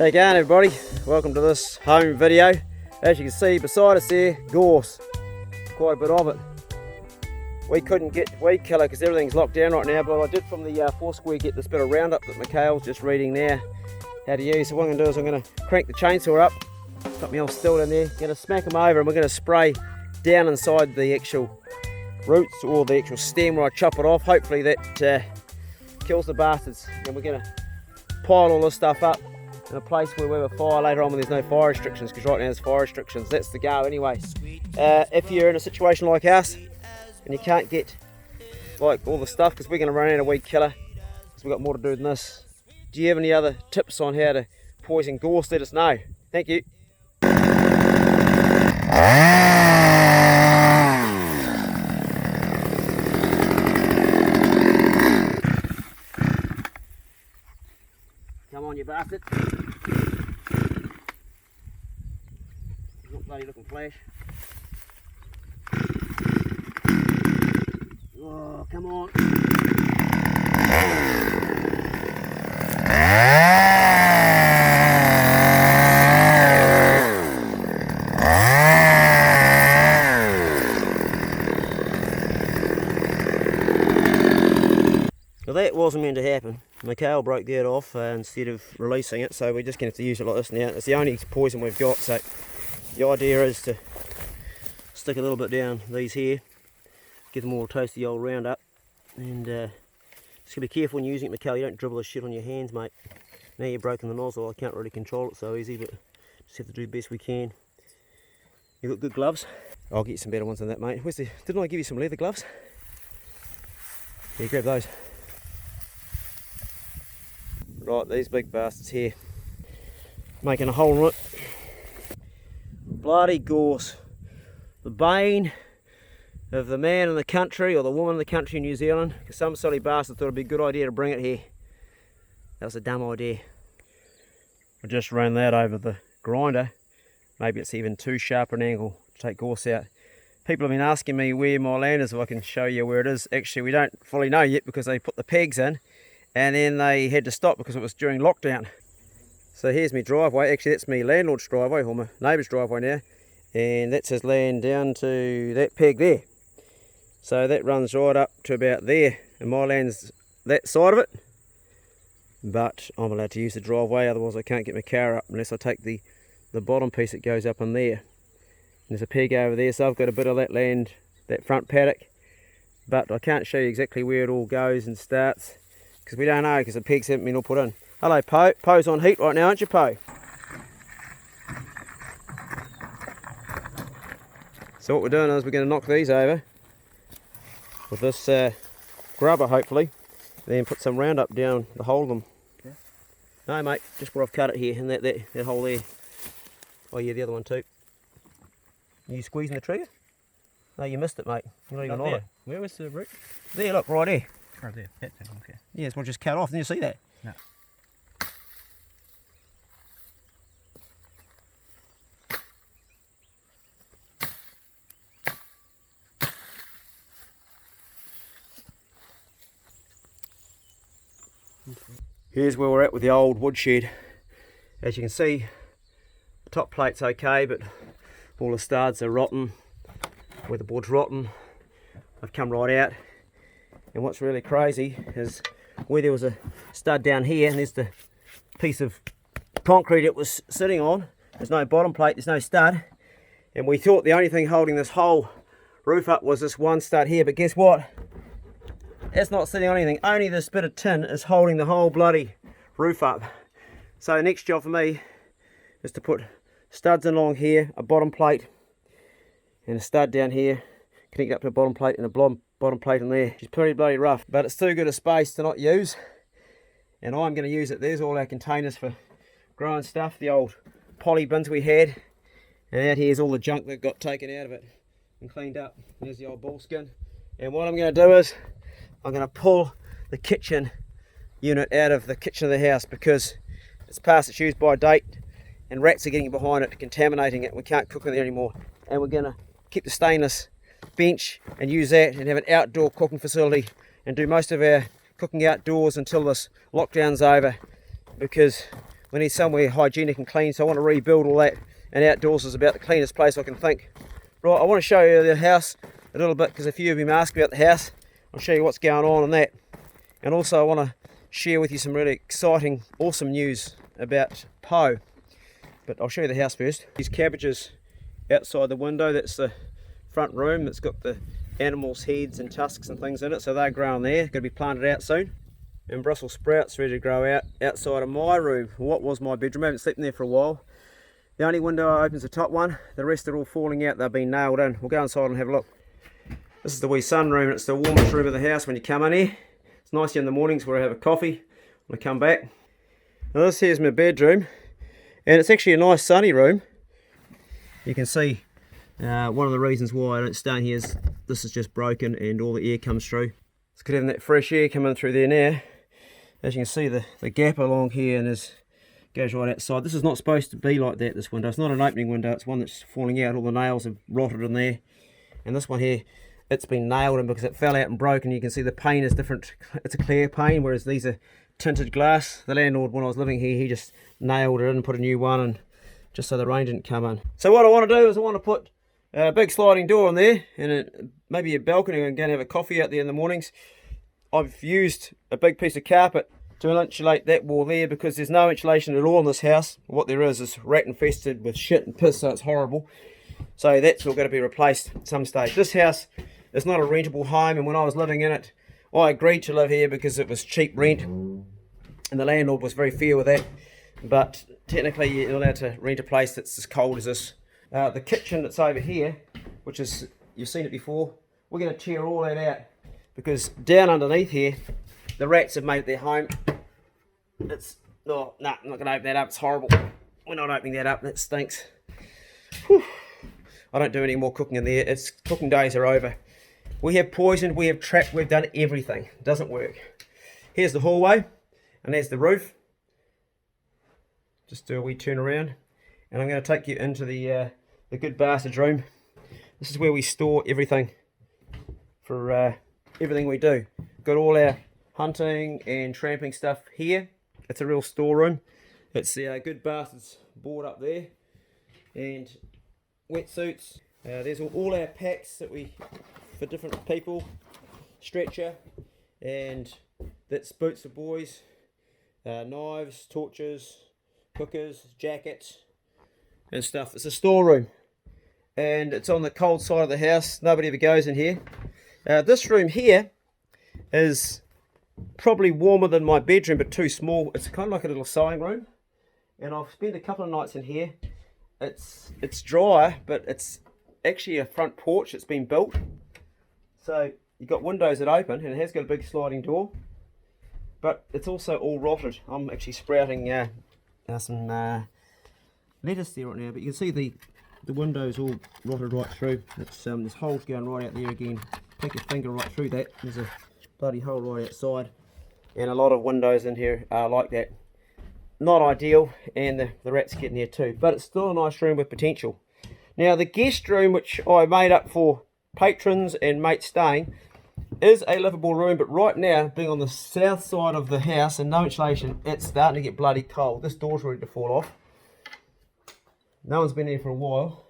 How you going, everybody? Welcome to this home video. As you can see beside us here, gorse. Quite a bit of it. We couldn't get weed killer because everything's locked down right now, but I did from the Foursquare get this bit of Roundup that Mikhail's just reading now how to use. So what I'm going to do is I'm going to crank the chainsaw up, got me all still in there, going to smack them over, and we're going to spray down inside the actual roots or the actual stem where I chop it off. Hopefully that kills the bastards, and we're going to pile all this stuff up in a place where we have a fire later on when there's no fire restrictions, because right now there's fire restrictions. That's the go anyway. If you're in a situation like us and you can't get like all the stuff, because we're going to run out of weed killer because we've got more to do than this. Do you have any other tips on how to poison gorse? Let us know. Thank you. Come on, you bastard. Not bloody looking flash. Oh, come on. Well, that wasn't meant to happen. Mikhail broke that off instead of releasing it, so we're just going to have to use it like this now. It's the only poison we've got, so the idea is to stick a little bit down these here, give them all a taste of the old Roundup, and just got to be careful when you're using it, Mikhail. You don't dribble this shit on your hands, mate. Now you've broken the nozzle, I can't really control it so easy, but just have to do the best we can. You've got good gloves. I'll get you some better ones than that, mate. Didn't I give you some leather gloves? Yeah, grab those. Right, these big bastards here, making a hole in it. Bloody gorse. The bane of the man in the country, or the woman in the country in New Zealand, because some silly bastard thought it'd be a good idea to bring it here. That was a dumb idea. I just ran that over the grinder. Maybe it's even too sharp an angle to take gorse out. People have been asking me where my land is, if I can show you where it is. Actually, we don't fully know yet because they put the pegs in and then they had to stop because it was during lockdown. So here's my driveway. Actually, that's my landlord's driveway, or my neighbour's driveway now, and that's his land down to that peg there. So that runs right up to about there, and my land's that side of it, but I'm allowed to use the driveway, otherwise I can't get my car up unless I take the bottom piece that goes up in there. And there's a peg over there, so I've got a bit of that land, that front paddock, but I can't show you exactly where it all goes and starts because we don't know, because the pegs haven't been all put in. Hello, Poe. Poe's on heat right now, aren't you, Poe? So what we're doing is we're going to knock these over with this grubber, hopefully, then put some Roundup down to hold them. Yeah. No, mate, just where I've cut it here, and that hole there. Oh yeah, the other one too. Are you squeezing the trigger? No, you missed it, mate. You're not even on it. Where was the root? There, look, right there. Right there. That thing, okay. Yeah, it's one just cut off. Didn't you see that? No. Here's where we're at with the old woodshed. As you can see, the top plate's okay, but all the studs are rotten. Where the board's rotten, they've come right out. And what's really crazy is where there was a stud down here, and there's the piece of concrete it was sitting on. There's no bottom plate, there's no stud. And we thought the only thing holding this whole roof up was this one stud here, but guess what? It's not sitting on anything. Only this bit of tin is holding the whole bloody roof up. So the next job for me is to put studs in along here, a bottom plate, and a stud down here, connect up to a bottom plate and a bottom plate in there. It's pretty bloody rough, but it's too good a space to not use, and I'm going to use it. There's all our containers for growing stuff, the old poly bins we had, and out here's all the junk that got taken out of it and cleaned up. There's the old bull skin, and what I'm going to do is I'm going to pull the kitchen unit out of the kitchen of the house because it's past its use by date and rats are getting behind it, contaminating it. We can't cook in there anymore, and we're going to keep the stainless bench and use that and have an outdoor cooking facility and do most of our cooking outdoors until this lockdown's over, because We need somewhere hygienic and clean, so I want to rebuild all that, and outdoors is about the cleanest place I can think. Right, I want to show you the house a little bit, because a few of you asked about the house. I'll show you what's going on in that. And also I want to share with you some really exciting, awesome news about Poe. But I'll show you the house first. These cabbages outside the window, that's the front room. It's got the animals' heads and tusks and things in it, so they're growing there, going to be planted out soon. And Brussels sprouts ready to grow out outside of my room, what was my bedroom. I haven't slept in there for a while. The only window I open is the top one, the rest are all falling out, they've been nailed in. We'll go inside and have a look. This is the wee sunroom, and it's the warmest room of the house when you come in here. It's nice here in the mornings where I have a coffee when I come back. Now this here's my bedroom, and it's actually a nice sunny room. You can see one of the reasons why I don't stay in here is this is just broken and all the air comes through. It's good having that fresh air coming through there now. As you can see, the gap along here and goes right outside. This is not supposed to be like that, this window. It's not an opening window, it's one that's falling out. All the nails have rotted in there. And this one here, it's been nailed in because it fell out and broke, and you can see the pane is different. It's a clear pane, whereas these are tinted glass. The landlord, when I was living here, he just nailed it in and put a new one in, just so the rain didn't come in. So what I want to do is I want to put a big sliding door in there, and maybe a balcony, and go and have a coffee out there in the mornings. I've used a big piece of carpet to insulate that wall there, because there's no insulation at all in this house. What there is rat infested with shit and piss, so it's horrible. So that's all going to be replaced at some stage. This house is not a rentable home, and when I was living in it, I agreed to live here because it was cheap rent, and the landlord was very fair with that. But technically you're allowed to rent a place that's as cold as this. The kitchen that's over here, which is, you've seen it before, we're going to tear all that out, because down underneath here the rats have made it their home. It's I'm not going to open that up, it's horrible. We're not opening that up, that stinks. Whew. I don't do any more cooking in there. It's cooking days are over. We have poisoned, we have trapped, we've done everything. It doesn't work. Here's the hallway, and there's the roof. Just do a wee turn around, and I'm going to take you into the good bastard's room. This is where we store everything for everything we do. Got all our hunting and tramping stuff here. It's a real storeroom. It's the good bastard's board up there, and wetsuits. There's all our packs that we for different people. Stretcher, and that's boots for boys. Knives, torches, cookers, jackets, and stuff. It's a storeroom, and it's on the cold side of the house. Nobody ever goes in here. This room here is probably warmer than my bedroom, but too small. It's kind of like a little sewing room, and I've spent a couple of nights in here. It's dry, but it's actually a front porch that's been built, so you've got windows that open, and it has got a big sliding door, but it's also all rotted. I'm actually sprouting some lettuce there right now, but you can see the windows all rotted right through. It's there's holes going right out there again. Take your finger right through that. There's a bloody hole right outside, and a lot of windows in here are like that. Not ideal, and the rats get in here too, but it's still a nice room with potential. Now the guest room, which I made up for patrons and mates staying, is a livable room, but right now, being on the south side of the house and no insulation, it's starting to get bloody cold. This door's ready to fall off. No one's been here for a while,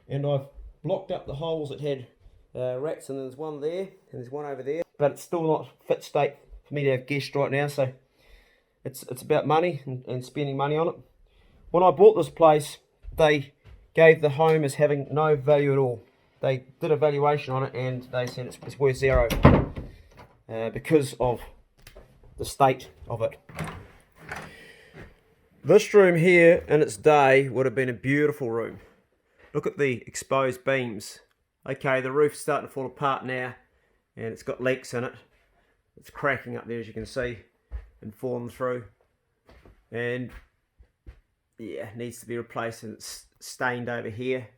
and I've blocked up the holes that had rats, and there's one there and there's one over there, but it's still not fit state for me to have guests right now, so it's about money and spending money on it. When I bought this place, they gave the home as having no value at all. They did a valuation on it, and they said it's worth zero because of the state of it. This room here in its day would have been a beautiful room. Look at the exposed beams. Okay, the roof's starting to fall apart now, and it's got leaks in it. It's cracking up there, as you can see, and falling through, and yeah, it needs to be replaced, and it's stained over here.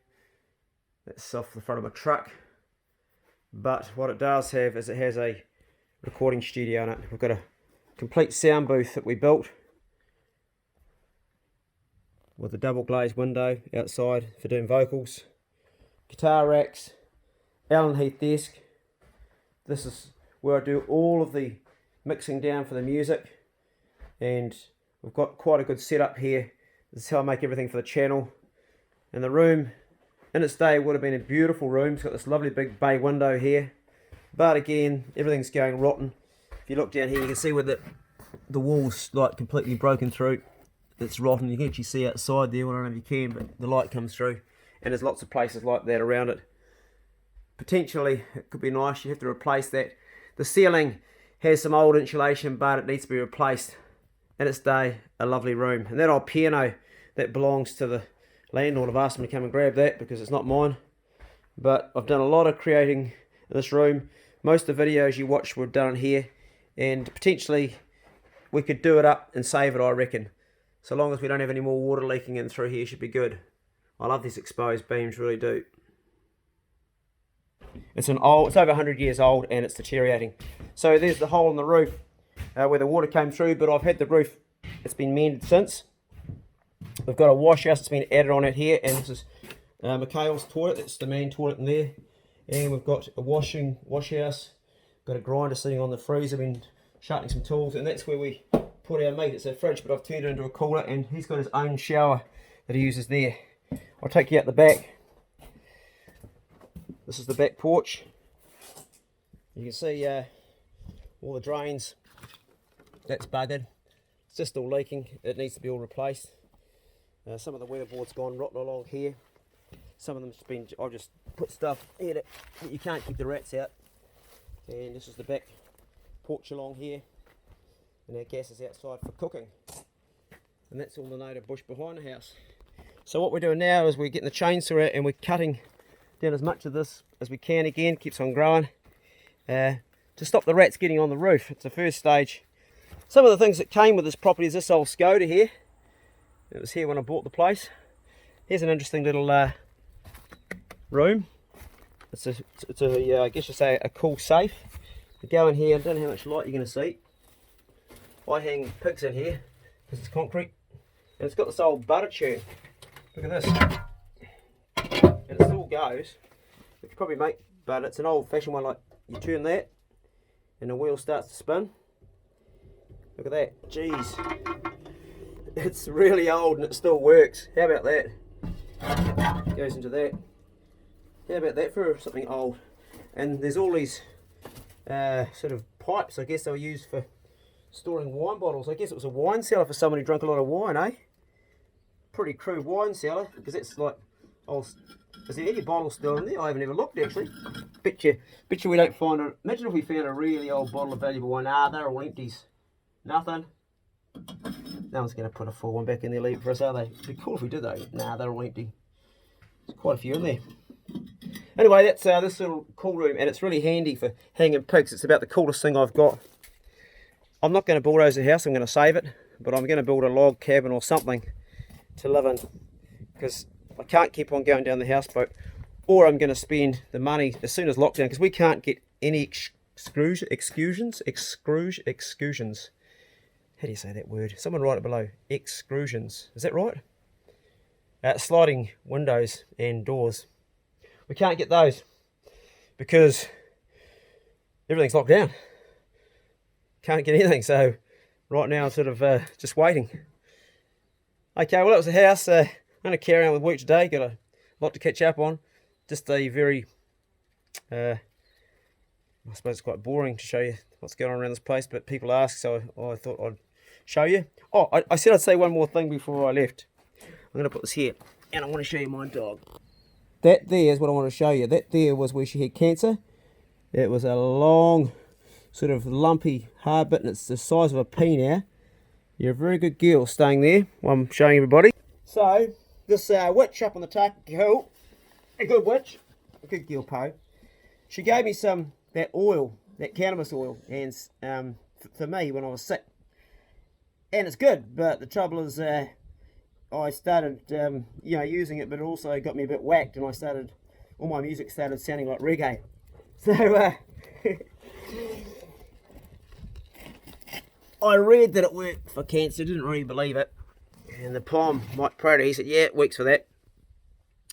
That's off the front of a truck, but what it does have is it has a recording studio in it. We've got a complete sound booth that we built with a double glazed window outside for doing vocals, guitar racks, Allen Heath desk. This is where I do all of the mixing down for the music, and we've got quite a good setup here. This is how I make everything for the channel. And the room, in its day, would have been a beautiful room. It's got this lovely big bay window here. But again, everything's going rotten. If you look down here, you can see where the wall's like completely broken through. It's rotten. You can actually see outside there. I don't know if you can, but the light comes through. And there's lots of places like that around it. Potentially, it could be nice. You have to replace that. The ceiling has some old insulation, but it needs to be replaced. In its day, a lovely room. And that old piano, that belongs to the landlord. I've asked him to come and grab that because it's not mine. But I've done a lot of creating in this room. Most of the videos you watched were done here. And potentially, we could do it up and save it, I reckon. So long as we don't have any more water leaking in through here, should be good. I love these exposed beams, really do. It's over 100 years old and it's deteriorating. So there's the hole in the roof where the water came through, but I've had the roof, it's been mended since. We've got a wash house that's been added on it here, and this is Mikhail's toilet. That's the main toilet in there. And we've got a wash house, got a grinder sitting on the freezer, been sharpening some tools, and that's where we put our meat. It's a fridge, but I've turned it into a cooler, and he's got his own shower that he uses there. I'll take you out the back. This is the back porch. You can see all the drains. That's buggered. It's just all leaking. It needs to be all replaced. Some of the weatherboard's gone rotten along here. Some of them's been, I've just put stuff here that you can't keep the rats out. And this is the back porch along here. And our gas is outside for cooking. And that's all the native bush behind the house. So what we're doing now is we're getting the chainsaw out and we're cutting down as much of this as we can. Again, keeps on growing. To stop the rats getting on the roof. It's the first stage. Some of the things that came with this property is this old Skoda here. It was here when I bought the place. Here's an interesting little room. It's a I guess you say a cool safe. You go in here, I don't know how much light you're going to see. I hang pigs in here because it's concrete. And it's got this old butter churn. Look at this. And it still goes. You could probably make butter. It's an old fashioned one, like you turn that and the wheel starts to spin. Look at that. Jeez. It's really old and it still works. How about that? Goes into that. How about that for something old? And there's all these sort of pipes, I guess they were used for storing wine bottles. I guess it was a wine cellar for someone who drank a lot of wine, eh? Pretty crude wine cellar, because it's like, oh, is there any bottles still in there? I haven't ever looked actually. Bet you we don't find it. Imagine if we found a really old bottle of valuable wine. Ah, they're all empties. Nothing. No one's going to put a full one back in there, leave it for us, are they? It'd be cool if we did though. Nah, they're all empty. There's quite a few in there. Anyway, that's this little cool room, and it's really handy for hanging pigs. It's about the coolest thing I've got. I'm not going to bulldoze the house, I'm going to save it, but I'm going to build a log cabin or something to live in, because I can't keep on going down the houseboat, or I'm going to spend the money as soon as lockdown, because we can't get any exclusions. How do you say that word? Someone write it below. Exclusions. Is that right? Sliding windows and doors. We can't get those because everything's locked down. Can't get anything. So right now I'm sort of just waiting. Okay, well that was the house. I'm going to carry on with work today. Got a lot to catch up on. Just a very, I suppose it's quite boring to show you what's going on around this place, but people ask, so I thought I'd show you. Oh, I said I'd say one more thing before I left. I'm going to put this here, and I want to show you my dog. That there is what I want to show you. That there was where she had cancer. It was a long, sort of lumpy, hard bit, and it's the size of a pea now. You're a very good girl staying there while I'm showing everybody. So, this witch up on the Taki Hill, a good witch, a good girl, Poe. She gave me some, that oil, that cannabis oil, and for me when I was sick. And it's good, but the trouble is I started using it, but it also got me a bit whacked, and all my music started sounding like reggae. So I read that it worked for cancer, didn't really believe it. And the palm, Mike Prater, he said, yeah, it works for that.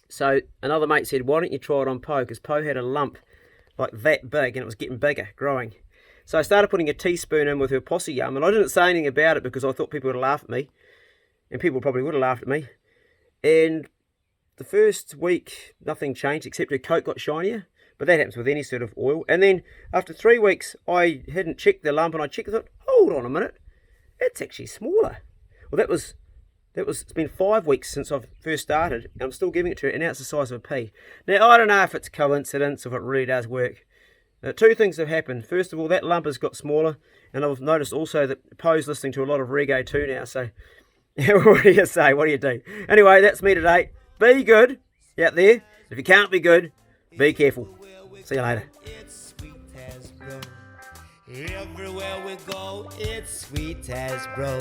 So another mate said, why don't you try it on Poe? Because Poe had a lump like that big, and it was getting bigger, growing. So I started putting a teaspoon in with her possy yum, and I didn't say anything about it because I thought people would laugh at me, and people probably would have laughed at me. And the first week, nothing changed except her coat got shinier, but that happens with any sort of oil. And then after 3 weeks, I hadn't checked the lump, and I checked it. Thought, hold on a minute, it's actually smaller. Well, it's been 5 weeks since I've first started, and I'm still giving it to her, and now it's the size of a pea. Now, I don't know if it's coincidence, or if it really does work. Two things have happened. First of all, that lump has got smaller, and I've noticed also that Poe's listening to a lot of reggae too now, so what do you say? What do you do? Anyway, that's me today. Be good out there. If you can't be good, be careful. See you later. Everywhere we go, it's sweet as bro.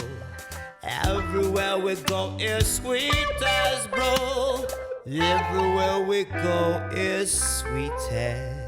Everywhere we go, it's sweet as bro. Everywhere we go, it's sweet as